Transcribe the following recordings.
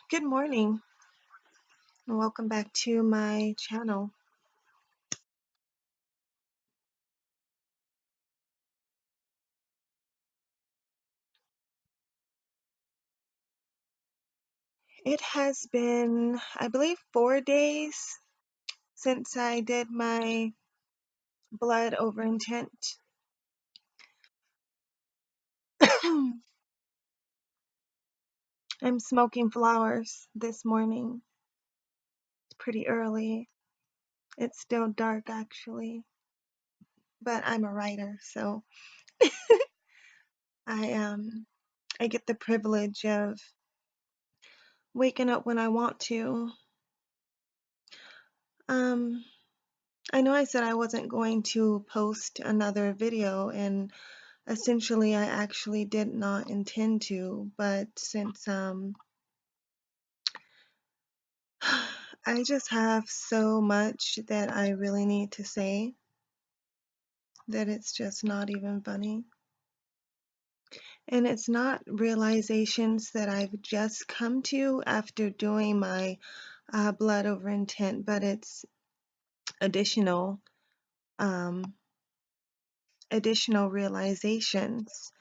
Good morning and welcome back to my channel. It has been, I believe, 4 days since I did my blood over intent. I'm smoking flowers this morning. It's pretty early. It's still dark actually, but I'm a writer, so I I get the privilege of waking up when I want to. Um I know I said I wasn't going to post another video, and essentially I actually did not intend to, but since I just have so much that I really need to say that it's just not even funny. And it's not realizations that I've just come to after doing my blood over intent, but it's additional um, additional realizations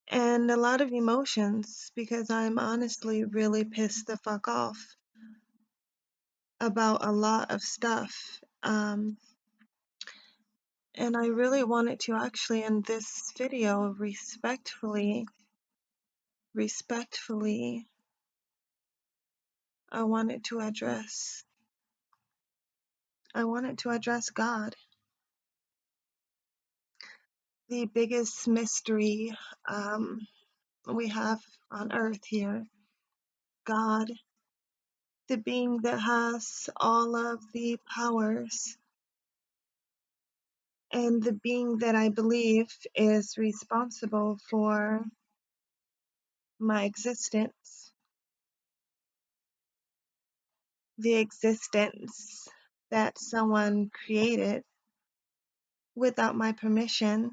and a lot of emotions because I'm honestly really pissed the fuck off about a lot of stuff. And I really wanted to actually in this video respectfully, I wanted to address, I wanted to address God, the biggest mystery um, we have on earth here. God, the being that has all of the powers, and the being that I believe is responsible for my existence, the existence that someone created without my permission.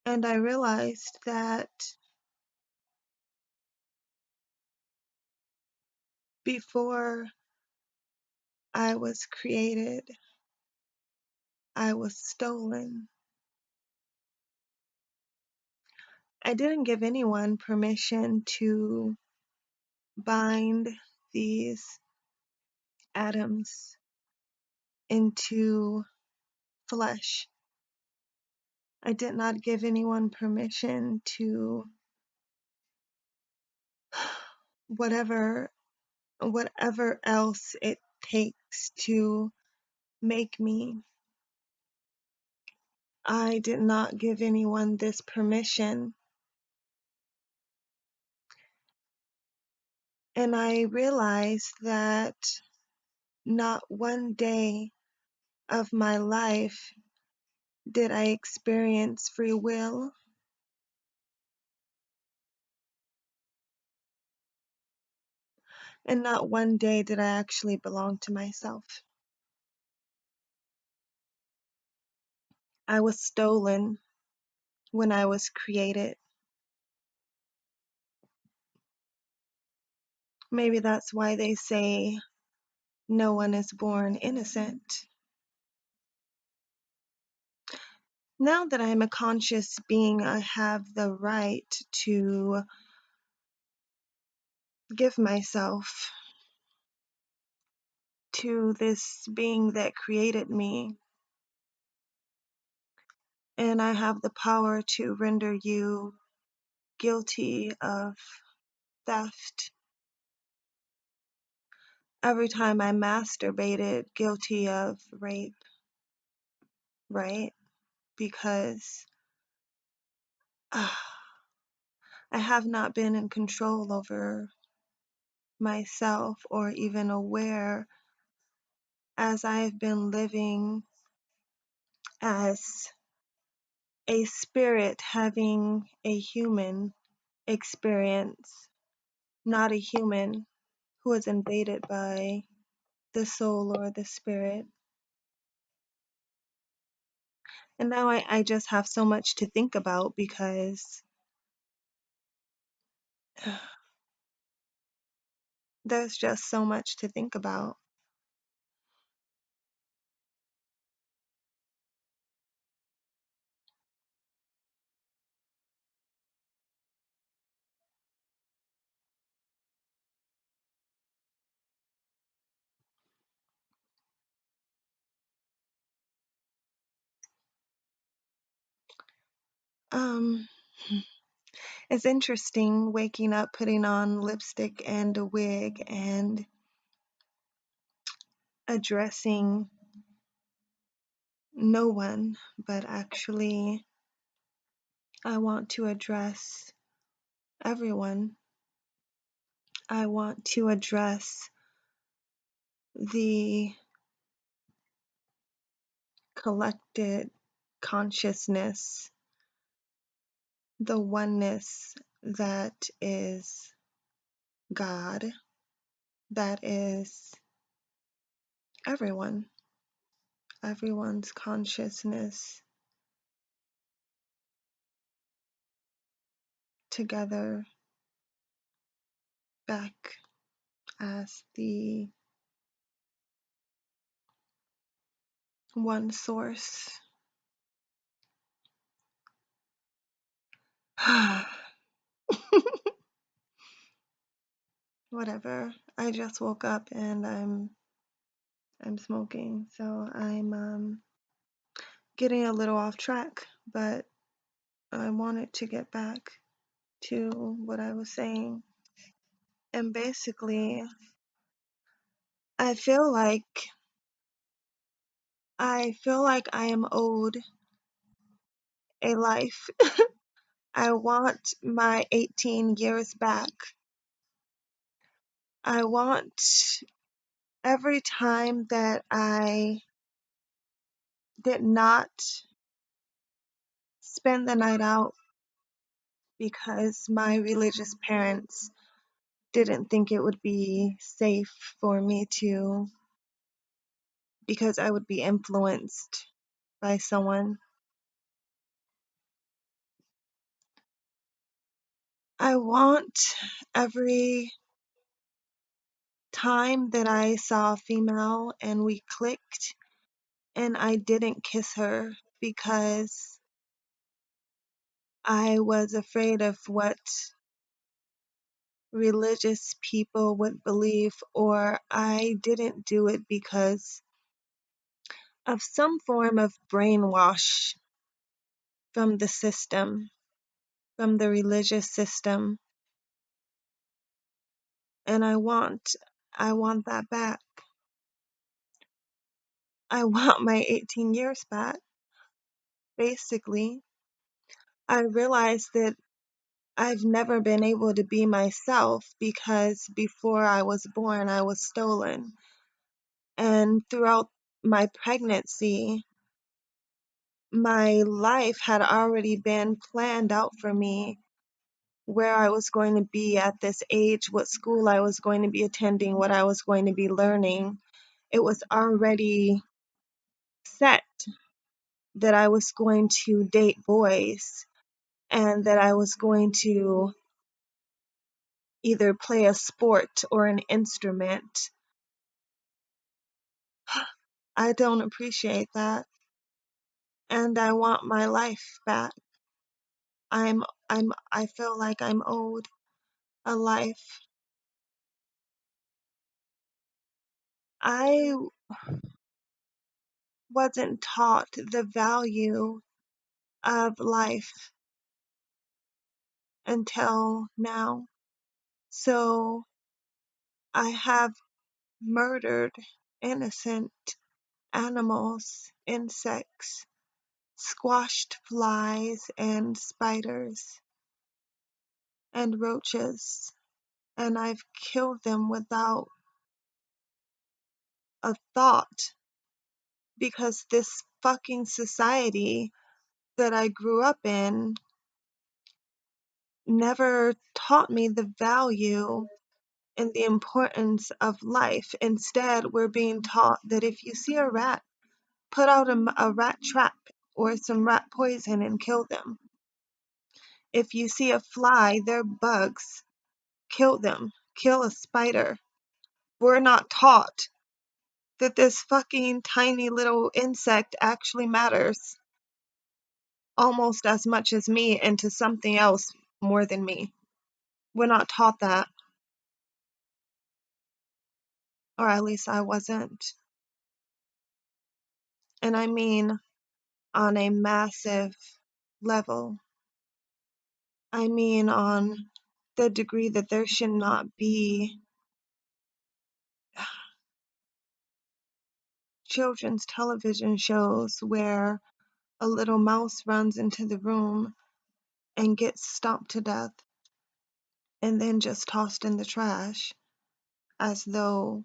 And I realized that before I was created, I was stolen. I didn't give anyone permission to bind these atoms into flesh. I did not give anyone permission to whatever whatever else it takes to make me. I did not give anyone this permission. And I realized that not one day of my life did I experience free will, and not one day did I actually belong to myself. I was stolen when I was created. Maybe that's why they say no one is born innocent. Now that I'm a conscious being, I have the right to give myself to this being that created me, and I have the power to render you guilty of theft. Every time I masturbated, guilty of rape, right? Because I have not been in control over myself or even aware as I've been living as a spirit having a human experience, not a human who is invaded by the soul or the spirit. And now I just have so much to think about because There's just so much to think about. Um, it's interesting waking up, putting on lipstick and a wig, and addressing no one, but actually, I want to address everyone. I want to address the collected consciousness, the oneness that is God, that is everyone, everyone's consciousness together back as the one source. Whatever. I just woke up and I'm smoking, so I'm getting a little off track, but I wanted to get back to what I was saying. And basically, I feel like I am owed a life. I want my 18 years back. I want every time that I did not spend the night out because my religious parents didn't think it would be safe for me to, because I would be influenced by someone. I want every time that I saw a female and we clicked and I didn't kiss her because I was afraid of what religious people would believe, or I didn't do it because of some form of brainwash from the system, from the religious system. And I want that back. I want my 18 years back. Basically, I realized that I've never been able to be myself because before I was born, I was stolen. And throughout my pregnancy, my life had already been planned out for me, where I was going to be at this age, what school I was going to be attending, what I was going to be learning. It was already set that I was going to date boys and that I was going to either play a sport or an instrument. I don't appreciate that, and I want my life back. I feel like I'm owed a life. I wasn't taught the value of life until now. So I have murdered innocent animals, insects, squashed flies and spiders and roaches, and I've killed them without a thought because this fucking society that I grew up in never taught me the value and the importance of life. Instead, we're being taught that if you see a rat, put out a rat trap or some rat poison and kill them. If you see a fly, they're bugs. kill them, kill a spider. We're not taught that this fucking tiny little insect actually matters almost as much as me and to something else more than me. We're not taught that, or at least I wasn't. And I mean on a massive level. I mean on the degree that there should not be children's television shows where a little mouse runs into the room and gets stomped to death and then just tossed in the trash as though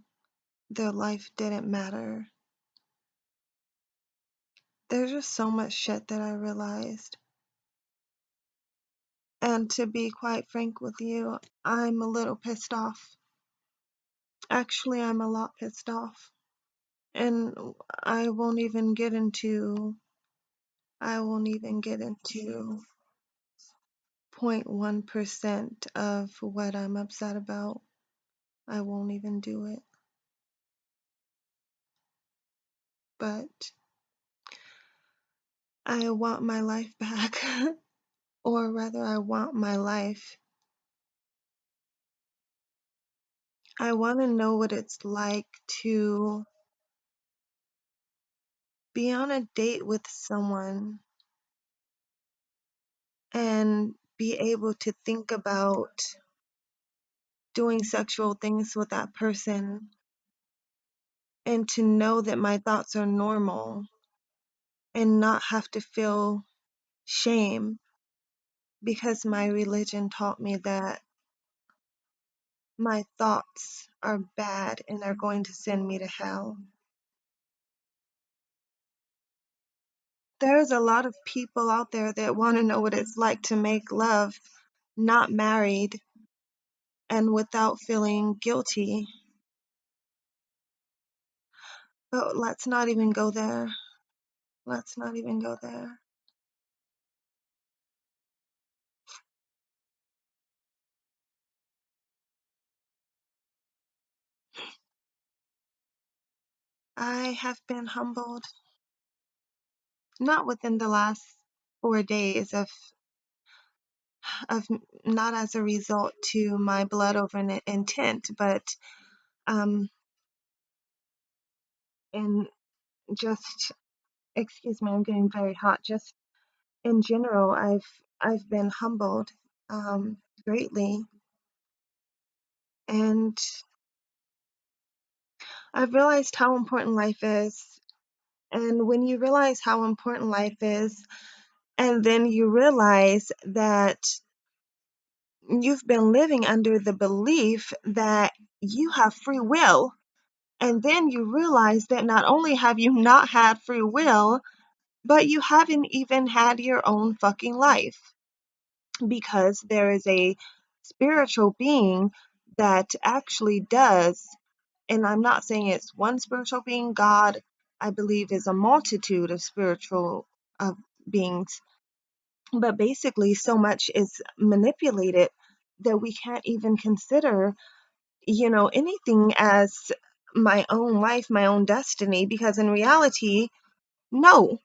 their life didn't matter. There's just so much shit that I realized. And to be quite frank with you, I'm a little pissed off. Actually, I'm a lot pissed off. And I won't even get into I won't even get into 0.1% of what I'm upset about. I won't even do it. But I want my life back. Or rather, I want my life. I want to know what it's like to be on a date with someone and be able to think about doing sexual things with that person and to know that my thoughts are normal and not have to feel shame because my religion taught me that my thoughts are bad and are going to send me to hell. There's a lot of people out there that want to know what it's like to make love not married and without feeling guilty. But let's not even go there. Let's not even go there. I have been humbled, not within the last 4 days of not as a result to my blood over an intent, but um in just excuse me, I'm getting very hot. Just in general, I've been humbled greatly, and I've realized how important life is. And when you realize how important life is, and then you realize that you've been living under the belief that you have free will, and then you realize that not only have you not had free will, but you haven't even had your own fucking life because there is a spiritual being that actually does, and I'm not saying it's one spiritual being. God, I believe, is a multitude of spiritual beings, but basically so much is manipulated that we can't even consider, anything as my own life, my own destiny, because in reality, no,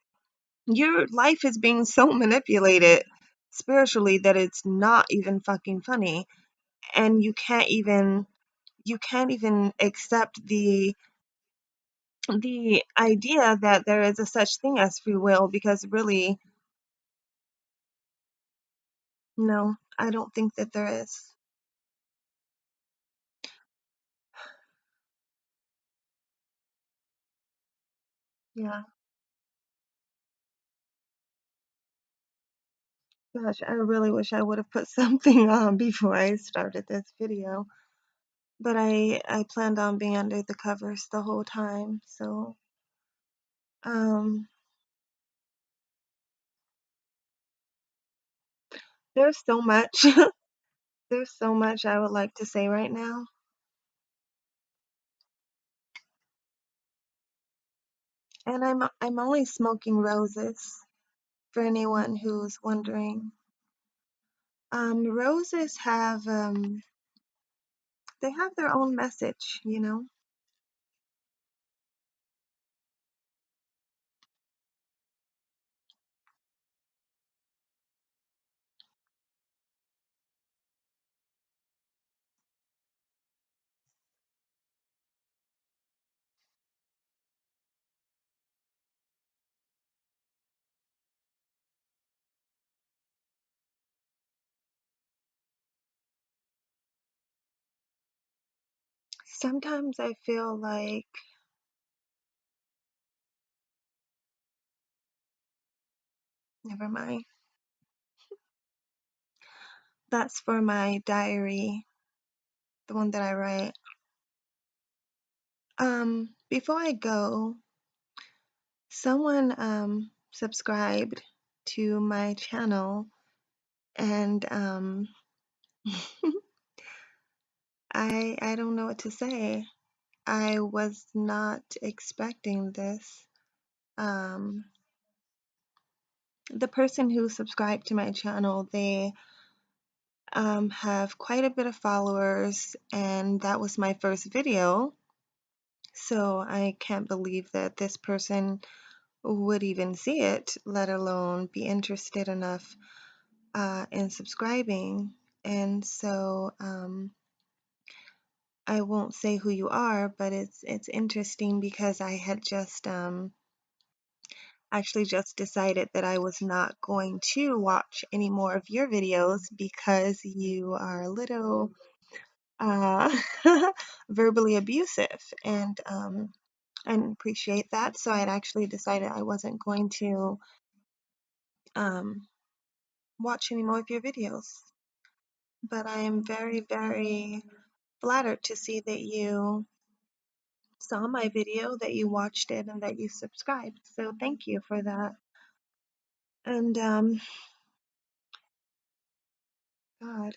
your life is being so manipulated spiritually that it's not even fucking funny. And you can't even accept the idea that there is a such thing as free will, because really, no, I don't think that there is. Yeah, gosh, I really wish I would have put something on before I started this video, but I planned on being under the covers the whole time. So um there's so much there's so much I would like to say right now. And I'm only smoking roses for anyone who's wondering. Roses have they have their own message, you know. Sometimes I feel like, never mind. That's for my diary, the one that I write. Before I go, someone subscribed to my channel, and I don't know what to say. I was not expecting this. Um, the person who subscribed to my channel, they have quite a bit of followers, and that was my first video. So I can't believe that this person would even see it, let alone be interested enough in subscribing. And so I won't say who you are, but it's interesting because I had just actually just decided that I was not going to watch any more of your videos because you are a little uh, verbally abusive, and I didn't appreciate that. So I had actually decided I wasn't going to um, watch any more of your videos. But I am very, very flattered to see that you saw my video, that you watched it, and that you subscribed. So thank you for that. And God,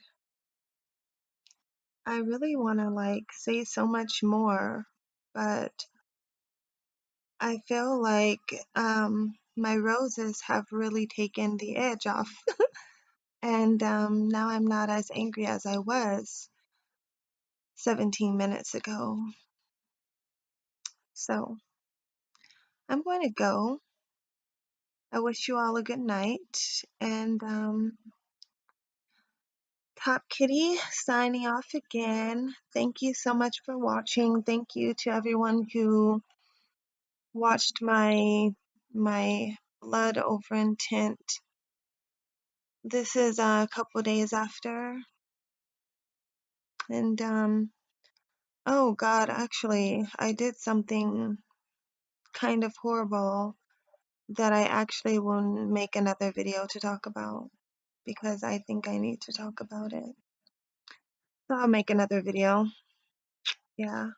I really want to like say so much more, but I feel like my roses have really taken the edge off, and now I'm not as angry as I was 17 minutes ago. So I'm going to go. I wish you all a good night, and Top Kitty signing off again. Thank you so much for watching. Thank you to everyone who watched my blood over intent. This is a couple days after, and oh God, actually, I did something kind of horrible that I actually will make another video to talk about because I think I need to talk about it. So I'll make another video. Yeah.